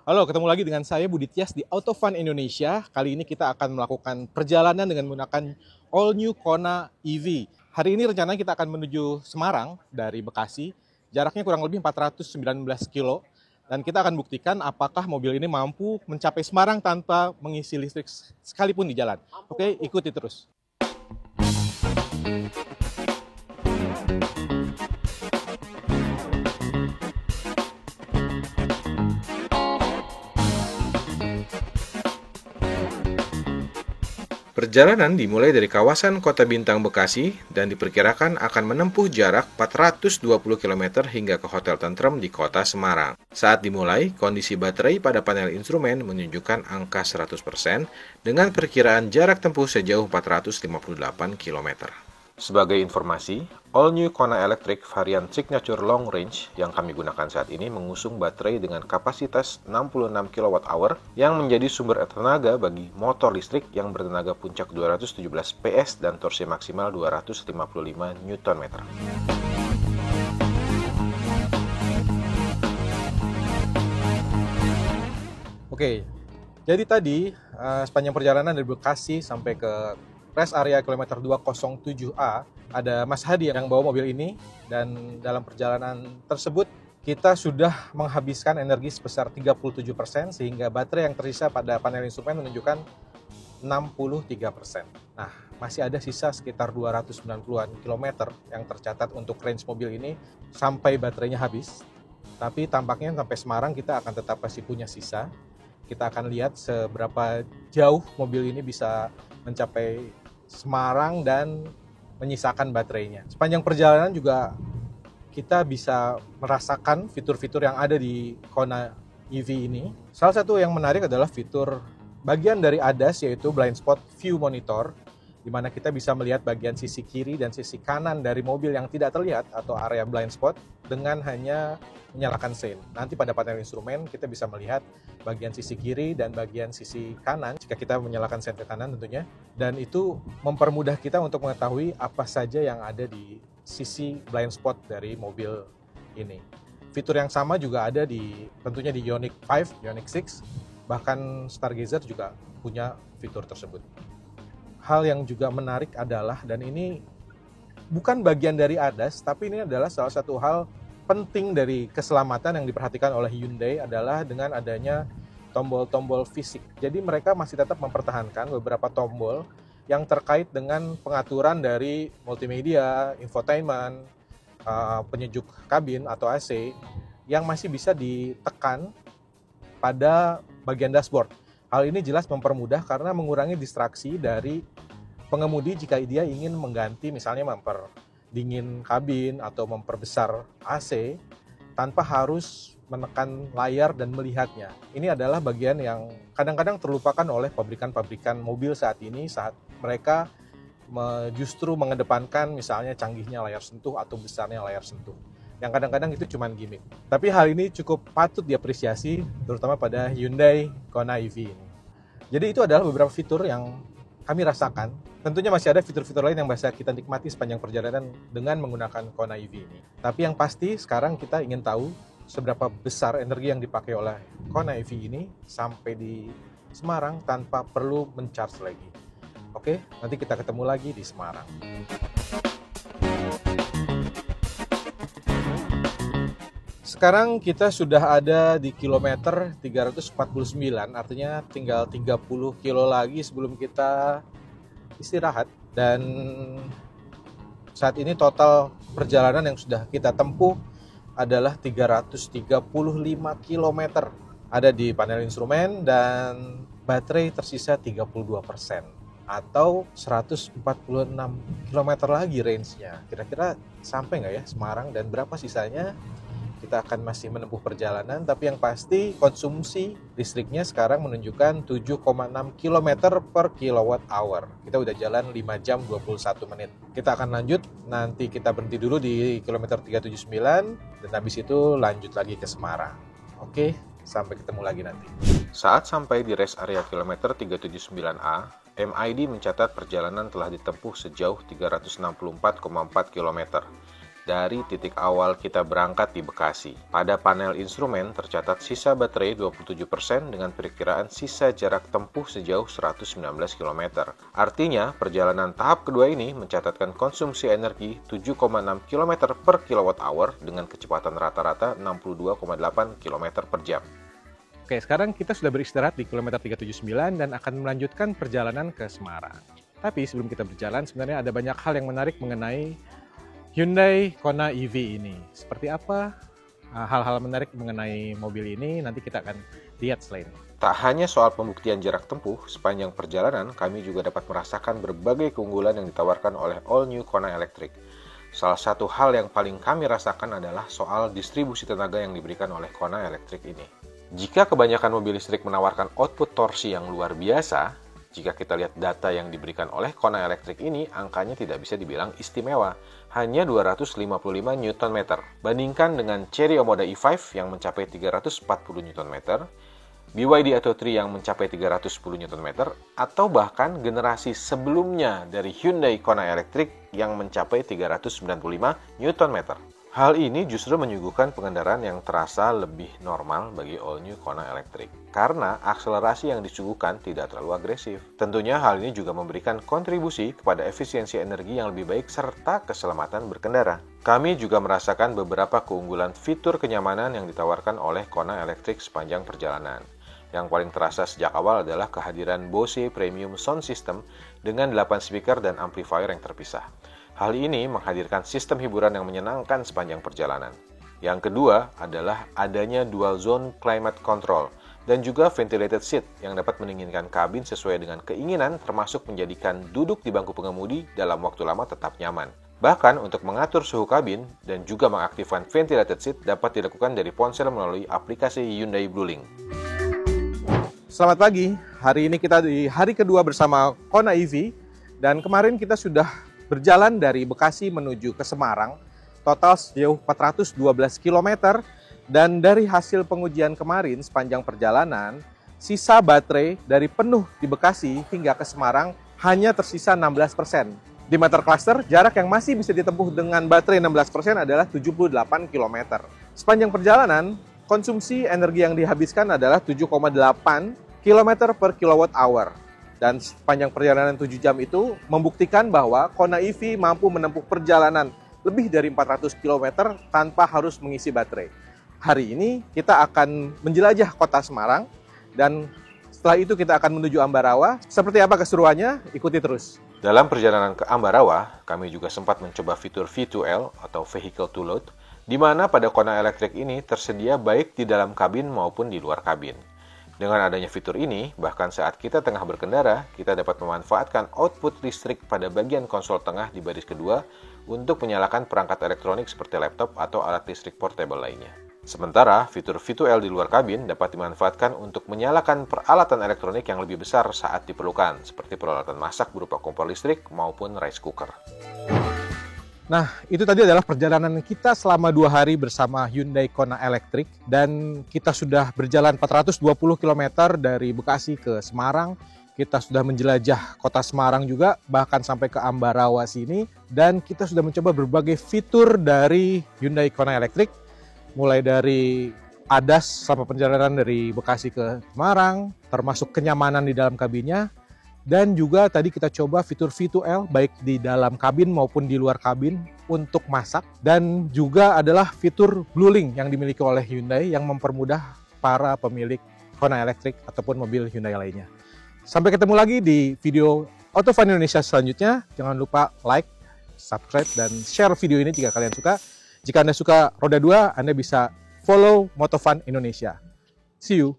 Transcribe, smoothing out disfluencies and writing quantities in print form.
Halo, ketemu lagi dengan saya Budi Tias di Autofun Indonesia. Kali ini kita akan melakukan perjalanan dengan menggunakan all new Kona EV. Hari ini rencananya kita akan menuju Semarang dari Bekasi. Jaraknya kurang lebih 419 kilo. Dan kita akan buktikan apakah mobil ini mampu mencapai Semarang tanpa mengisi listrik sekalipun di jalan. Oke, ikuti terus. Perjalanan dimulai dari kawasan Kota Bintang, Bekasi dan diperkirakan akan menempuh jarak 420 km hingga ke Hotel Tentrem di Kota Semarang. Saat dimulai, kondisi baterai pada panel instrumen menunjukkan angka 100% dengan perkiraan jarak tempuh sejauh 458 km. Sebagai informasi, all new Kona Electric varian Signature Long Range yang kami gunakan saat ini mengusung baterai dengan kapasitas 66 kWh yang menjadi sumber tenaga bagi motor listrik yang bertenaga puncak 217 PS dan torsi maksimal 255 Nm. Oke, jadi tadi sepanjang perjalanan dari Bekasi sampai ke rest area kilometer 207A, ada Mas Hadi yang bawa mobil ini, dan dalam perjalanan tersebut kita sudah menghabiskan energi sebesar 37%, sehingga baterai yang tersisa pada panel instrumen menunjukkan 63%. Nah, masih ada sisa sekitar 290-an kilometer yang tercatat untuk range mobil ini sampai baterainya habis. Tapi tampaknya sampai Semarang kita akan tetap masih punya sisa. Kita akan lihat seberapa jauh mobil ini bisa mencapai Semarang dan menyisakan baterainya. Sepanjang perjalanan juga kita bisa merasakan fitur-fitur yang ada di Kona EV ini. Salah satu yang menarik adalah fitur bagian dari ADAS, yaitu Blind Spot View Monitor, di mana kita bisa melihat bagian sisi kiri dan sisi kanan dari mobil yang tidak terlihat atau area blind spot dengan hanya menyalakan sein. Nanti pada panel instrumen kita bisa melihat bagian sisi kiri dan bagian sisi kanan jika kita menyalakan sein ke kanan tentunya. Dan itu mempermudah kita untuk mengetahui apa saja yang ada di sisi blind spot dari mobil ini. Fitur yang sama juga ada tentunya di Ioniq 5, Ioniq 6, bahkan Stargazer juga punya fitur tersebut. Hal yang juga menarik adalah, dan ini bukan bagian dari ADAS, tapi ini adalah salah satu hal penting dari keselamatan yang diperhatikan oleh Hyundai adalah dengan adanya tombol-tombol fisik. Jadi mereka masih tetap mempertahankan beberapa tombol yang terkait dengan pengaturan dari multimedia, infotainment, penyejuk kabin atau AC yang masih bisa ditekan pada bagian dashboard. Hal ini jelas mempermudah karena mengurangi distraksi dari pengemudi jika dia ingin mengganti, misalnya memperdingin kabin atau memperbesar AC tanpa harus menekan layar dan melihatnya. Ini adalah bagian yang kadang-kadang terlupakan oleh pabrikan-pabrikan mobil saat ini, saat mereka justru mengedepankan misalnya canggihnya layar sentuh atau besarnya layar sentuh. Yang kadang-kadang itu cuma gimmick. Tapi hal ini cukup patut diapresiasi, terutama pada Hyundai Kona EV ini. Jadi itu adalah beberapa fitur yang kami rasakan. Tentunya masih ada fitur-fitur lain yang bisa kita nikmati sepanjang perjalanan dengan menggunakan Kona EV ini. Tapi yang pasti sekarang kita ingin tahu seberapa besar energi yang dipakai oleh Kona EV ini sampai di Semarang tanpa perlu mencharge lagi. Oke, nanti kita ketemu lagi di Semarang. Sekarang kita sudah ada di kilometer 349, artinya tinggal 30 kilo lagi sebelum kita istirahat. Dan saat ini total perjalanan yang sudah kita tempuh adalah 335 km. Ada di panel instrumen dan baterai tersisa 32%. Atau 146 km lagi range-nya. Kira-kira sampai nggak ya Semarang dan berapa sisanya? Kita akan masih menempuh perjalanan, tapi yang pasti konsumsi listriknya sekarang menunjukkan 7,6 km per kilowatt hour. Kita udah jalan 5 jam 21 menit. Kita akan lanjut, nanti kita berhenti dulu di kilometer 379, dan habis itu lanjut lagi ke Semarang. Oke, sampai ketemu lagi nanti. Saat sampai di rest area kilometer 379A, MID mencatat perjalanan telah ditempuh sejauh 364,4 km. dari titik awal kita berangkat di Bekasi. Pada panel instrumen tercatat sisa baterai 27% dengan perkiraan sisa jarak tempuh sejauh 119 km. Artinya, perjalanan tahap kedua ini mencatatkan konsumsi energi 7,6 km per kWh dengan kecepatan rata-rata 62,8 km per jam. Oke, sekarang kita sudah beristirahat di kilometer 379 dan akan melanjutkan perjalanan ke Semarang. Tapi sebelum kita berjalan, sebenarnya ada banyak hal yang menarik mengenai Hyundai Kona EV ini. Seperti apa hal-hal menarik mengenai mobil ini nanti kita akan lihat setelah ini. Tak hanya soal pembuktian jarak tempuh, sepanjang perjalanan kami juga dapat merasakan berbagai keunggulan yang ditawarkan oleh All New Kona Electric. Salah satu hal yang paling kami rasakan adalah soal distribusi tenaga yang diberikan oleh Kona Electric ini. Jika kebanyakan mobil listrik menawarkan output torsi yang luar biasa, jika kita lihat data yang diberikan oleh Kona Electric ini, angkanya tidak bisa dibilang istimewa, hanya 255 Nm. Bandingkan dengan Chery Omoda E5 yang mencapai 340 Nm, BYD Atto 3 yang mencapai 310 Nm, atau bahkan generasi sebelumnya dari Hyundai Kona Electric yang mencapai 395 Nm. Hal ini justru menyuguhkan pengendaraan yang terasa lebih normal bagi All New Kona Electric, karena akselerasi yang disuguhkan tidak terlalu agresif. Tentunya hal ini juga memberikan kontribusi kepada efisiensi energi yang lebih baik serta keselamatan berkendara. Kami juga merasakan beberapa keunggulan fitur kenyamanan yang ditawarkan oleh Kona Electric sepanjang perjalanan. Yang paling terasa sejak awal adalah kehadiran Bose Premium Sound System dengan 8 speaker dan amplifier yang terpisah. Hal ini menghadirkan sistem hiburan yang menyenangkan sepanjang perjalanan. Yang kedua adalah adanya dual zone climate control dan juga ventilated seat yang dapat mendinginkan kabin sesuai dengan keinginan, termasuk menjadikan duduk di bangku pengemudi dalam waktu lama tetap nyaman. Bahkan untuk mengatur suhu kabin dan juga mengaktifkan ventilated seat dapat dilakukan dari ponsel melalui aplikasi Hyundai Bluelink. Selamat pagi, hari ini kita di hari kedua bersama Kona EV dan kemarin kita sudah berjalan dari Bekasi menuju ke Semarang, total sejauh 412 km, dan dari hasil pengujian kemarin sepanjang perjalanan, sisa baterai dari penuh di Bekasi hingga ke Semarang hanya tersisa 16%. Di meter cluster, jarak yang masih bisa ditempuh dengan baterai 16% adalah 78 km. Sepanjang perjalanan, konsumsi energi yang dihabiskan adalah 7,8 km per kWh. Dan sepanjang perjalanan 7 jam itu membuktikan bahwa Kona EV mampu menempuh perjalanan lebih dari 400 km tanpa harus mengisi baterai. Hari ini kita akan menjelajah kota Semarang dan setelah itu kita akan menuju Ambarawa. Seperti apa keseruannya? Ikuti terus. Dalam perjalanan ke Ambarawa, kami juga sempat mencoba fitur V2L atau Vehicle to Load, di mana pada Kona Electric ini tersedia baik di dalam kabin maupun di luar kabin. Dengan adanya fitur ini, bahkan saat kita tengah berkendara, kita dapat memanfaatkan output listrik pada bagian konsol tengah di baris kedua untuk menyalakan perangkat elektronik seperti laptop atau alat listrik portable lainnya. Sementara, fitur V2L di luar kabin dapat dimanfaatkan untuk menyalakan peralatan elektronik yang lebih besar saat diperlukan, seperti peralatan masak berupa kompor listrik maupun rice cooker. Nah, itu tadi adalah perjalanan kita selama 2 hari bersama Hyundai Kona Electric dan kita sudah berjalan 420 km dari Bekasi ke Semarang. Kita sudah menjelajah kota Semarang juga, bahkan sampai ke Ambarawa sini, dan kita sudah mencoba berbagai fitur dari Hyundai Kona Electric, mulai dari ADAS selama perjalanan dari Bekasi ke Semarang, termasuk kenyamanan di dalam kabinnya. Dan juga tadi kita coba fitur V2L baik di dalam kabin maupun di luar kabin untuk masak. Dan juga adalah fitur Bluelink yang dimiliki oleh Hyundai yang mempermudah para pemilik Kona Electric ataupun mobil Hyundai lainnya. Sampai ketemu lagi di video Autofun Indonesia selanjutnya. Jangan lupa like, subscribe, dan share video ini jika kalian suka. Jika Anda suka roda 2, Anda bisa follow Motofun Indonesia. See you!